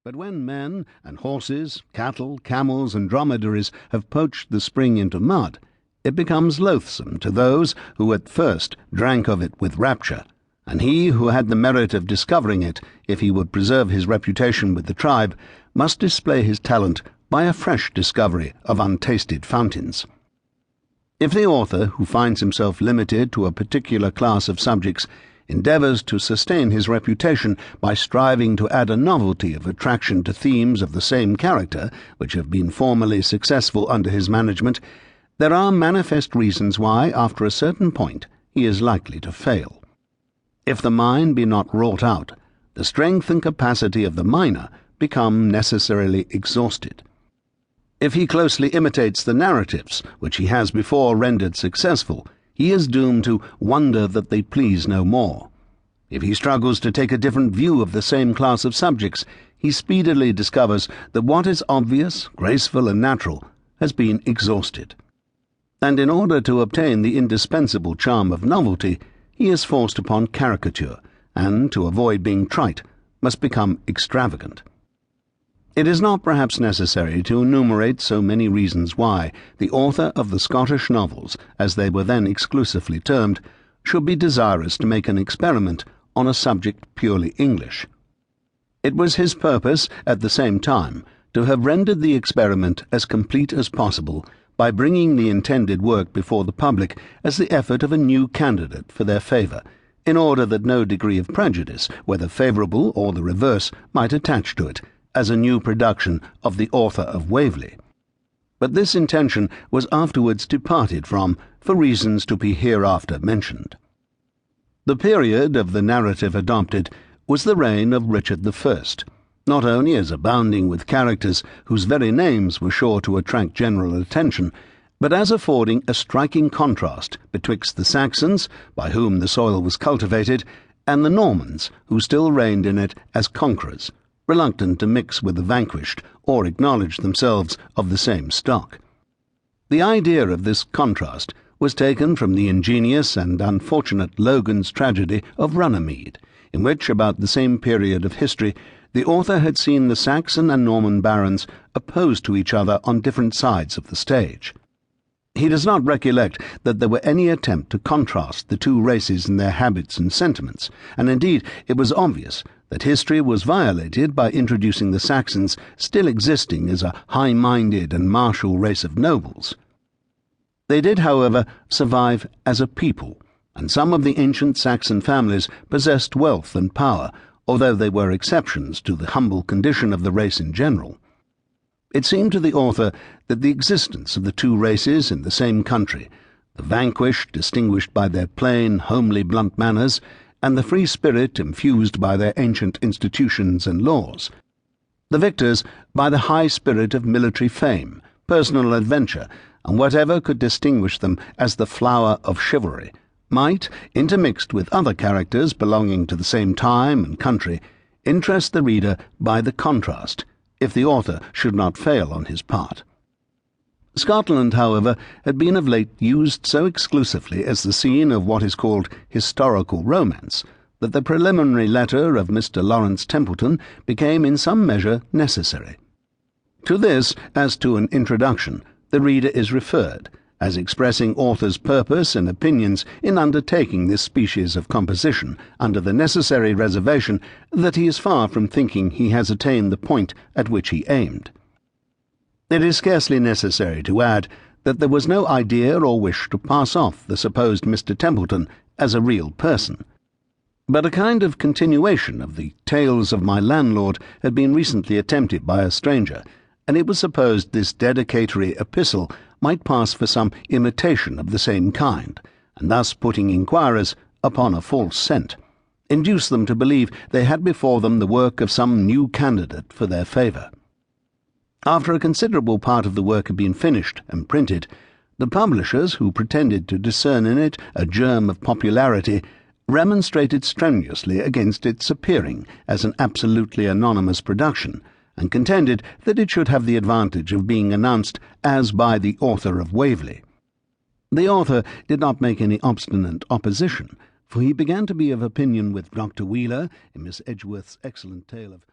But when men and horses, cattle, camels, and dromedaries have poached the spring into mud, it becomes loathsome to those who at first drank of it with rapture, and he who had the merit of discovering it, if he would preserve his reputation with the tribe, must display his talent by a fresh discovery of untasted fountains. If the author, who finds himself limited to a particular class of subjects, endeavours to sustain his reputation by striving to add a novelty of attraction to themes of the same character which have been formerly successful under his management, there are manifest reasons why, after a certain point, he is likely to fail. If the mine be not wrought out, the strength and capacity of the miner become necessarily exhausted. If he closely imitates the narratives which he has before rendered successful, he is doomed to wonder that they please no more. If he struggles to take a different view of the same class of subjects, he speedily discovers that what is obvious, graceful, and natural has been exhausted. And in order to obtain the indispensable charm of novelty, he is forced upon caricature, and, to avoid being trite, must become extravagant. It is not perhaps necessary to enumerate so many reasons why the author of the Scottish novels, as they were then exclusively termed, should be desirous to make an experiment on a subject purely English. It was his purpose, at the same time, to have rendered the experiment as complete as possible by bringing the intended work before the public as the effort of a new candidate for their favour, in order that no degree of prejudice, whether favourable or the reverse, might attach to it, as a new production of the author of Waverley. But this intention was afterwards departed from, for reasons to be hereafter mentioned. The period of the narrative adopted was the reign of Richard I, not only as abounding with characters whose very names were sure to attract general attention, but as affording a striking contrast betwixt the Saxons, by whom the soil was cultivated, and the Normans, who still reigned in it as conquerors, reluctant to mix with the vanquished or acknowledge themselves of the same stock. The idea of this contrast was taken from the ingenious and unfortunate Logan's tragedy of Runnymede, in which, about the same period of history, the author had seen the Saxon and Norman barons opposed to each other on different sides of the stage. He does not recollect that there were any attempt to contrast the two races in their habits and sentiments, and indeed it was obvious that history was violated by introducing the Saxons still existing as a high-minded and martial race of nobles. They did, however, survive as a people, and some of the ancient Saxon families possessed wealth and power, although they were exceptions to the humble condition of the race in general. It seemed to the author that the existence of the two races in the same country, the vanquished distinguished by their plain, homely, blunt manners, and the free spirit infused by their ancient institutions and laws, the victors by the high spirit of military fame, personal adventure, and whatever could distinguish them as the flower of chivalry, might, intermixed with other characters belonging to the same time and country, interest the reader by the contrast, if the author should not fail on his part. Scotland, however, had been of late used so exclusively as the scene of what is called historical romance, that the preliminary letter of Mr. Lawrence Templeton became in some measure necessary. To this, as to an introduction, the reader is referred, as expressing author's purpose and opinions in undertaking this species of composition, under the necessary reservation that he is far from thinking he has attained the point at which he aimed. It is scarcely necessary to add that there was no idea or wish to pass off the supposed Mr. Templeton as a real person, but a kind of continuation of the Tales of My Landlord had been recently attempted by a stranger, and it was supposed this dedicatory epistle might pass for some imitation of the same kind, and thus putting inquirers upon a false scent, induce them to believe they had before them the work of some new candidate for their favour. After a considerable part of the work had been finished and printed, the publishers, who pretended to discern in it a germ of popularity, remonstrated strenuously against its appearing as an absolutely anonymous production, and contended that it should have the advantage of being announced as by the author of Waverley. The author did not make any obstinate opposition, for he began to be of opinion with Dr. Wheeler in Miss Edgeworth's excellent tale of